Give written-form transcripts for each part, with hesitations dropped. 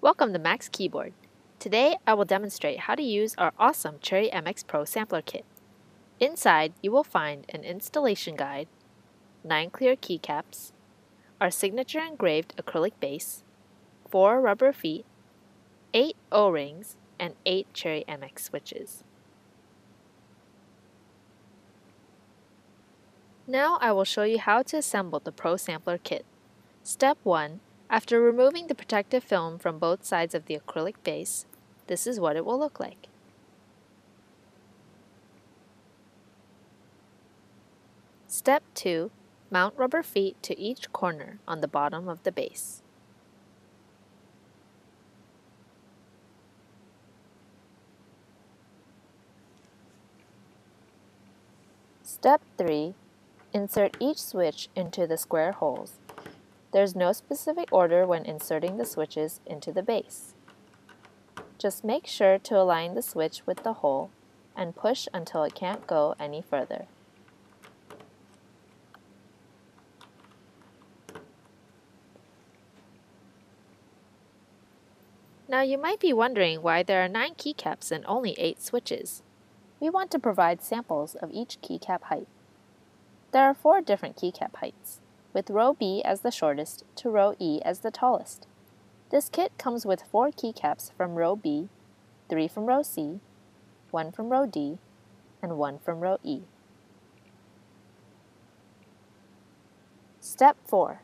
Welcome to Mac's Keyboard. Today I will demonstrate how to use our awesome Cherry MX Pro Sampler Kit. Inside you will find an installation guide, 9 clear keycaps, our signature engraved acrylic base, 4 rubber feet, 8 O-rings, and 8 Cherry MX switches. Now I will show you how to assemble the Pro Sampler Kit. Step 1. After removing the protective film from both sides of the acrylic base, this is what it will look like. Step 2. Mount rubber feet to each corner on the bottom of the base. Step 3. Insert each switch into the square holes. There's no specific order when inserting the switches into the base. Just make sure to align the switch with the hole and push until it can't go any further. Now you might be wondering why there are 9 keycaps and only 8 switches. We want to provide samples of each keycap height. There are 4 different keycap heights, with row B as the shortest to row E as the tallest. This kit comes with 4 keycaps from row B, 3 from row C, 1 from row D, and 1 from row E. Step 4.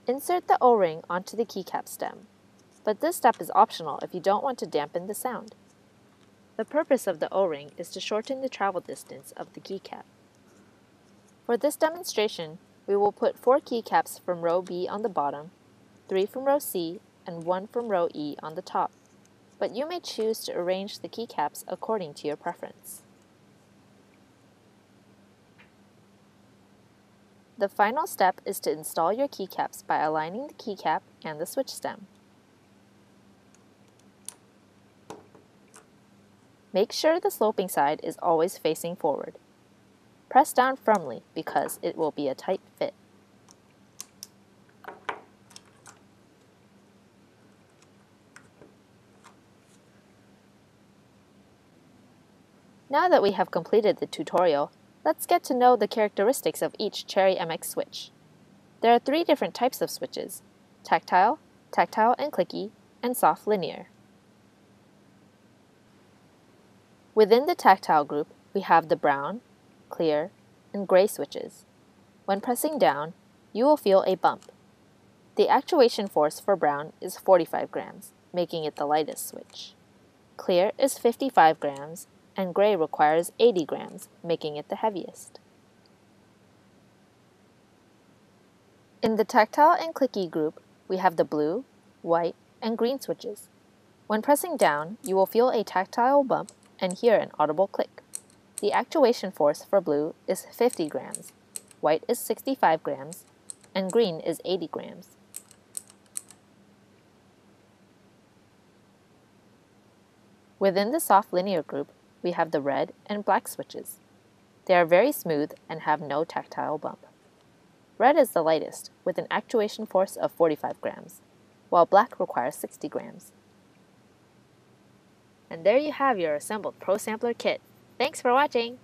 Insert the O-ring onto the keycap stem, but this step is optional if you don't want to dampen the sound. The purpose of the O-ring is to shorten the travel distance of the keycap. For this demonstration, we will put 4 keycaps from row B on the bottom, 3 from row C, and 1 from row E on the top, but you may choose to arrange the keycaps according to your preference. The final step is to install your keycaps by aligning the keycap and the switch stem. Make sure the sloping side is always facing forward. Press down firmly because it will be a tight fit. Now that we have completed the tutorial, let's get to know the characteristics of each Cherry MX switch. There are 3 different types of switches: tactile, tactile and clicky, and soft linear. Within the tactile group, we have the brown, clear, and gray switches. When pressing down, you will feel a bump. The actuation force for brown is 45 grams, making it the lightest switch. Clear is 55 grams, and gray requires 80 grams, making it the heaviest. In the tactile and clicky group, we have the blue, white, and green switches. When pressing down, you will feel a tactile bump and hear an audible click. The actuation force for blue is 50 grams, white is 65 grams, and green is 80 grams. Within the soft linear group, we have the red and black switches. They are very smooth and have no tactile bump. Red is the lightest, with an actuation force of 45 grams, while black requires 60 grams. And there you have your assembled Pro Sampler Kit. Thanks for watching!